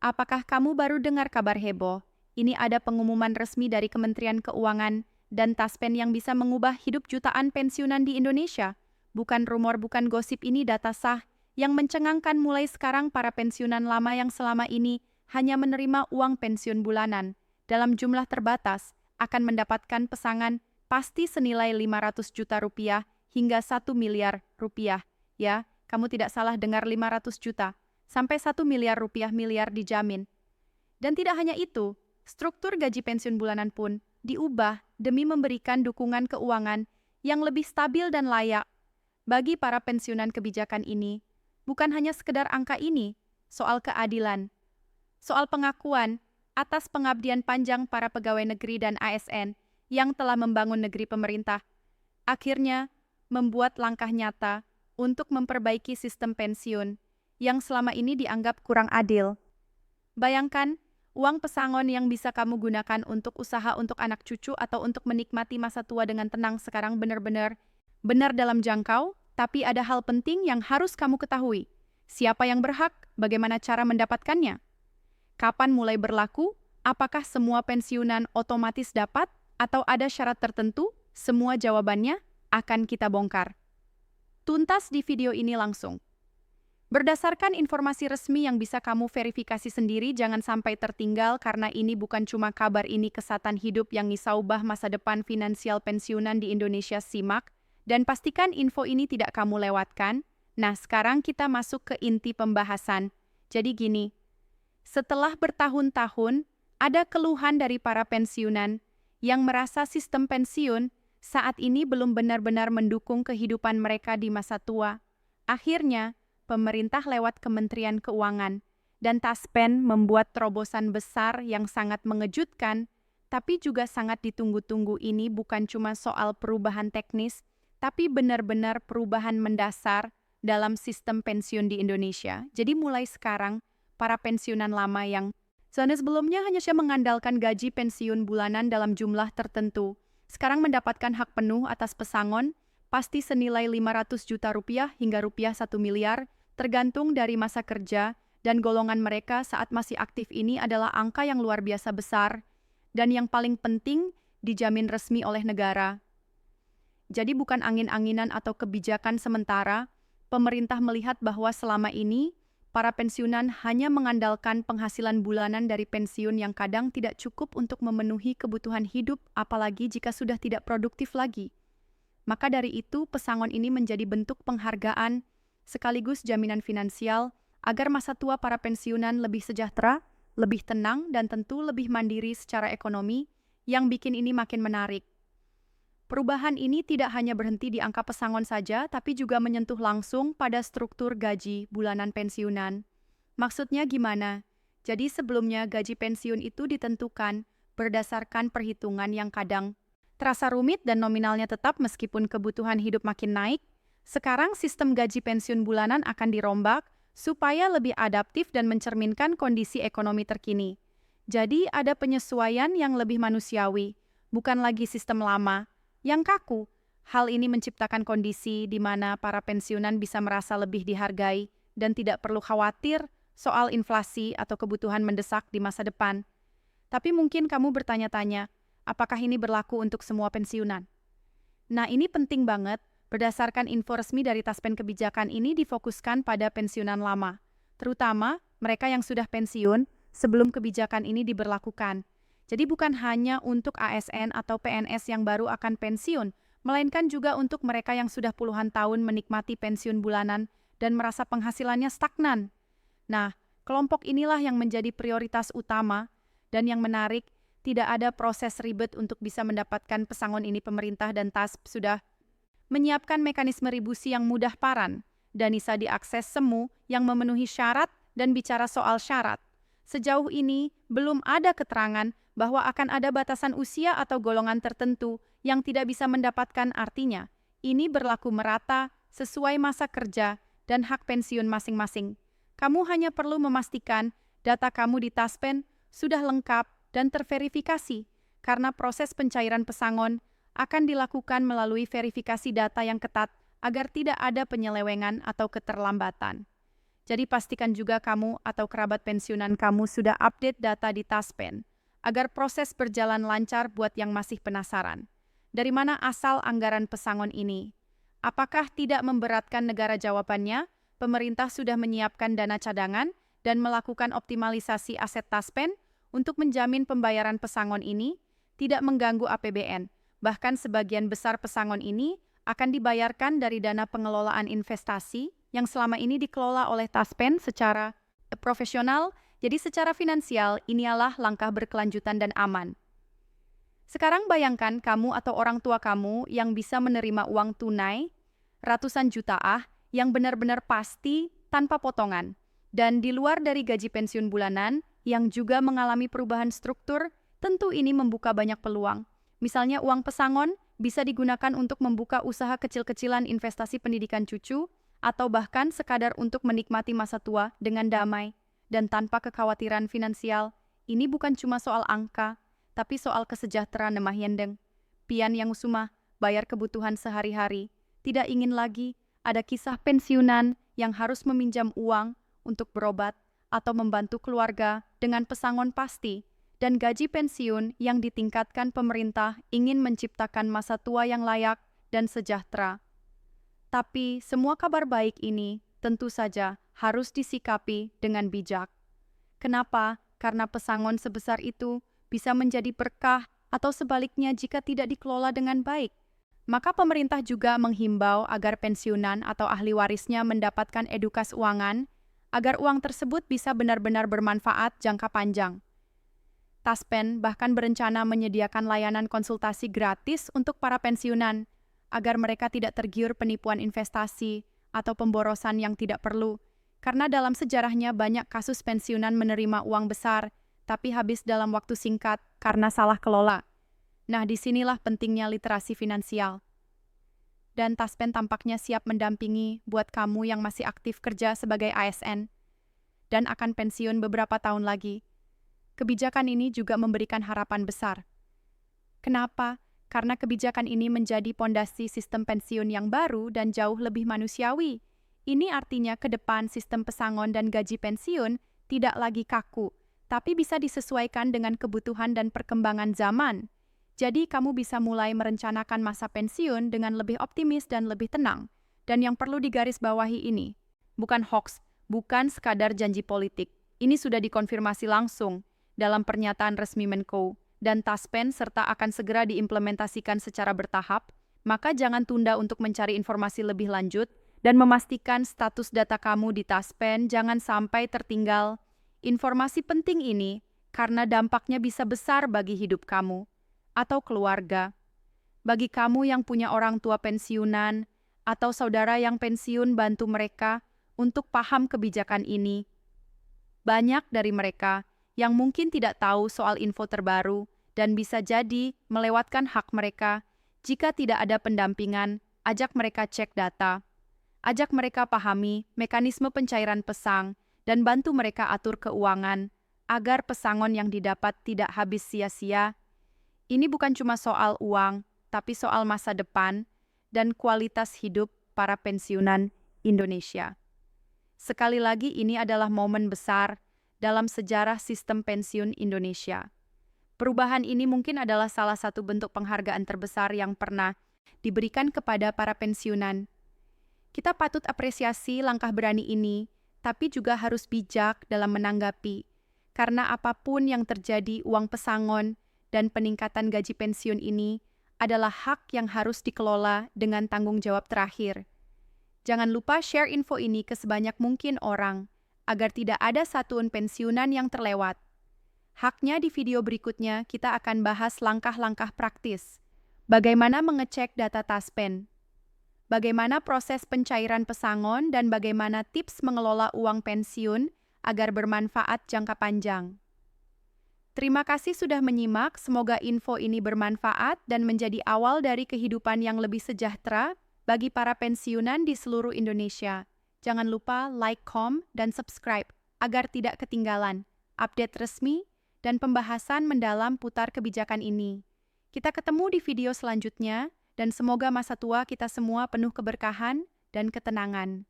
Apakah kamu baru dengar kabar heboh? Ini ada pengumuman resmi dari Kementerian Keuangan dan Taspen yang bisa mengubah hidup jutaan pensiunan di Indonesia. Bukan rumor, bukan gosip, ini data sah yang mencengangkan. Mulai sekarang para pensiunan lama yang selama ini hanya menerima uang pensiun bulanan dalam jumlah terbatas akan mendapatkan pesangon pasti senilai 500 juta rupiah hingga 1 miliar rupiah. Ya, kamu tidak salah dengar, 500 juta. Sampai 1 miliar rupiah, miliar dijamin. Dan tidak hanya itu, struktur gaji pensiun bulanan pun diubah demi memberikan dukungan keuangan yang lebih stabil dan layak bagi para pensiunan. Kebijakan ini bukan hanya sekedar angka, ini soal keadilan, soal pengakuan atas pengabdian panjang para pegawai negeri dan ASN yang telah membangun negeri. Pemerintah akhirnya membuat langkah nyata untuk memperbaiki sistem pensiun yang selama ini dianggap kurang adil. Bayangkan, uang pesangon yang bisa kamu gunakan untuk usaha, untuk anak cucu, atau untuk menikmati masa tua dengan tenang sekarang benar dalam jangkau. Tapi ada hal penting yang harus kamu ketahui. Siapa yang berhak? Bagaimana cara mendapatkannya? Kapan mulai berlaku? Apakah semua pensiunan otomatis dapat? Atau ada syarat tertentu? Semua jawabannya akan kita bongkar tuntas di video ini langsung. Berdasarkan informasi resmi yang bisa kamu verifikasi sendiri, jangan sampai tertinggal karena ini bukan cuma kabar, ini kesehatan hidup yang ngisau masa depan finansial pensiunan di Indonesia. Simak dan pastikan info ini tidak kamu lewatkan. Nah, sekarang kita masuk ke inti pembahasan. Jadi gini, setelah bertahun-tahun ada keluhan dari para pensiunan yang merasa sistem pensiun saat ini belum benar-benar mendukung kehidupan mereka di masa tua. Akhirnya, pemerintah lewat Kementerian Keuangan dan Taspen membuat terobosan besar yang sangat mengejutkan, tapi juga sangat ditunggu-tunggu. Ini bukan cuma soal perubahan teknis, tapi benar-benar perubahan mendasar dalam sistem pensiun di Indonesia. Jadi mulai sekarang, para pensiunan lama yang sebelumnya hanya mengandalkan gaji pensiun bulanan dalam jumlah tertentu, sekarang mendapatkan hak penuh atas pesangon, pasti senilai 500 juta rupiah hingga rupiah 1 miliar, tergantung dari masa kerja dan golongan mereka saat masih aktif. Ini adalah angka yang luar biasa besar, dan yang paling penting, dijamin resmi oleh negara. Jadi bukan angin-anginan atau kebijakan sementara. Pemerintah melihat bahwa selama ini, para pensiunan hanya mengandalkan penghasilan bulanan dari pensiun yang kadang tidak cukup untuk memenuhi kebutuhan hidup, apalagi jika sudah tidak produktif lagi. Maka dari itu, pesangon ini menjadi bentuk penghargaan sekaligus jaminan finansial agar masa tua para pensiunan lebih sejahtera, lebih tenang, dan tentu lebih mandiri secara ekonomi, yang bikin ini makin menarik. Perubahan ini tidak hanya berhenti di angka pesangon saja, tapi juga menyentuh langsung pada struktur gaji bulanan pensiunan. Maksudnya gimana? Jadi sebelumnya gaji pensiun itu ditentukan berdasarkan perhitungan yang kadang terasa rumit dan nominalnya tetap meskipun kebutuhan hidup makin naik. Sekarang sistem gaji pensiun bulanan akan dirombak supaya lebih adaptif dan mencerminkan kondisi ekonomi terkini. Jadi ada penyesuaian yang lebih manusiawi, bukan lagi sistem lama yang kaku. Hal ini menciptakan kondisi di mana para pensiunan bisa merasa lebih dihargai dan tidak perlu khawatir soal inflasi atau kebutuhan mendesak di masa depan. Tapi mungkin kamu bertanya-tanya, apakah ini berlaku untuk semua pensiunan? Nah, ini penting banget. Berdasarkan info resmi dari Taspen, kebijakan ini difokuskan pada pensiunan lama, terutama mereka yang sudah pensiun sebelum kebijakan ini diberlakukan. Jadi bukan hanya untuk ASN atau PNS yang baru akan pensiun, melainkan juga untuk mereka yang sudah puluhan tahun menikmati pensiun bulanan dan merasa penghasilannya stagnan. Nah, kelompok inilah yang menjadi prioritas utama, dan yang menarik, tidak ada proses ribet untuk bisa mendapatkan pesangon ini. Pemerintah dan TASP sudah menyiapkan mekanisme ribusi yang mudah paran dan bisa diakses semua yang memenuhi syarat. Dan bicara soal syarat, sejauh ini belum ada keterangan bahwa akan ada batasan usia atau golongan tertentu yang tidak bisa mendapatkan. Artinya, ini berlaku merata sesuai masa kerja dan hak pensiun masing-masing. Kamu hanya perlu memastikan data kamu di Taspen sudah lengkap dan terverifikasi, karena proses pencairan pesangon akan dilakukan melalui verifikasi data yang ketat agar tidak ada penyelewengan atau keterlambatan. Jadi pastikan juga kamu atau kerabat pensiunan kamu sudah update data di Taspen, agar proses berjalan lancar buat yang masih penasaran. Dari mana asal anggaran pesangon ini? Apakah tidak memberatkan negara? Jawabannya, pemerintah sudah menyiapkan dana cadangan dan melakukan optimalisasi aset Taspen untuk menjamin pembayaran pesangon ini tidak mengganggu APBN. Bahkan sebagian besar pesangon ini akan dibayarkan dari dana pengelolaan investasi yang selama ini dikelola oleh Taspen secara profesional, jadi secara finansial inilah langkah berkelanjutan dan aman. Sekarang bayangkan kamu atau orang tua kamu yang bisa menerima uang tunai ratusan juta yang benar-benar pasti tanpa potongan, dan di luar dari gaji pensiun bulanan yang juga mengalami perubahan struktur, tentu ini membuka banyak peluang. Misalnya uang pesangon bisa digunakan untuk membuka usaha kecil-kecilan investasi pendidikan cucu, atau bahkan sekadar untuk menikmati masa tua dengan damai dan tanpa kekhawatiran finansial. Ini bukan cuma soal angka, tapi soal kesejahteraan nemah yendeng. Pian yang usumah, bayar kebutuhan sehari-hari. Tidak ingin lagi ada kisah pensiunan yang harus meminjam uang untuk berobat atau membantu keluarga dengan pesangon pasti, dan gaji pensiun yang ditingkatkan pemerintah ingin menciptakan masa tua yang layak dan sejahtera. Tapi semua kabar baik ini tentu saja harus disikapi dengan bijak. Kenapa? Karena pesangon sebesar itu bisa menjadi berkah atau sebaliknya jika tidak dikelola dengan baik. Maka pemerintah juga menghimbau agar pensiunan atau ahli warisnya mendapatkan edukasi keuangan agar uang tersebut bisa benar-benar bermanfaat jangka panjang. Taspen bahkan berencana menyediakan layanan konsultasi gratis untuk para pensiunan, agar mereka tidak tergiur penipuan investasi atau pemborosan yang tidak perlu. Karena dalam sejarahnya banyak kasus pensiunan menerima uang besar, tapi habis dalam waktu singkat karena salah kelola. Nah, disinilah pentingnya literasi finansial. Dan Taspen tampaknya siap mendampingi buat kamu yang masih aktif kerja sebagai ASN dan akan pensiun beberapa tahun lagi. Kebijakan ini juga memberikan harapan besar. Kenapa? Karena kebijakan ini menjadi pondasi sistem pensiun yang baru dan jauh lebih manusiawi. Ini artinya ke depan sistem pesangon dan gaji pensiun tidak lagi kaku, tapi bisa disesuaikan dengan kebutuhan dan perkembangan zaman. Jadi kamu bisa mulai merencanakan masa pensiun dengan lebih optimis dan lebih tenang. Dan yang perlu digarisbawahi ini, bukan hoax, bukan sekadar janji politik. Ini sudah dikonfirmasi langsung dalam pernyataan resmi Menko dan Taspen serta akan segera diimplementasikan secara bertahap, maka jangan tunda untuk mencari informasi lebih lanjut dan memastikan status data kamu di Taspen jangan sampai tertinggal. Informasi penting ini karena dampaknya bisa besar bagi hidup kamu atau keluarga. Bagi kamu yang punya orang tua pensiunan atau saudara yang pensiun, bantu mereka untuk paham kebijakan ini. Banyak dari mereka yang mungkin tidak tahu soal info terbaru dan bisa jadi melewatkan hak mereka. Jika tidak ada pendampingan, ajak mereka cek data. Ajak mereka pahami mekanisme pencairan pesang dan bantu mereka atur keuangan agar pesangon yang didapat tidak habis sia-sia. Ini bukan cuma soal uang, tapi soal masa depan dan kualitas hidup para pensiunan Indonesia. Sekali lagi, ini adalah momen besar dalam sejarah sistem pensiun Indonesia. Perubahan ini mungkin adalah salah satu bentuk penghargaan terbesar yang pernah diberikan kepada para pensiunan. Kita patut apresiasi langkah berani ini, tapi juga harus bijak dalam menanggapi, karena apapun yang terjadi, uang pesangon dan peningkatan gaji pensiun ini adalah hak yang harus dikelola dengan tanggung jawab terakhir. Jangan lupa share info ini ke sebanyak mungkin orang, agar tidak ada satuan pensiunan yang terlewat. Haknya di video berikutnya kita akan bahas langkah-langkah praktis. Bagaimana mengecek data Taspen, bagaimana proses pencairan pesangon, dan bagaimana tips mengelola uang pensiun agar bermanfaat jangka panjang. Terima kasih sudah menyimak, semoga info ini bermanfaat dan menjadi awal dari kehidupan yang lebih sejahtera bagi para pensiunan di seluruh Indonesia. Jangan lupa like, comment, dan subscribe agar tidak ketinggalan update resmi dan pembahasan mendalam putar kebijakan ini. Kita ketemu di video selanjutnya, dan semoga masa tua kita semua penuh keberkahan dan ketenangan.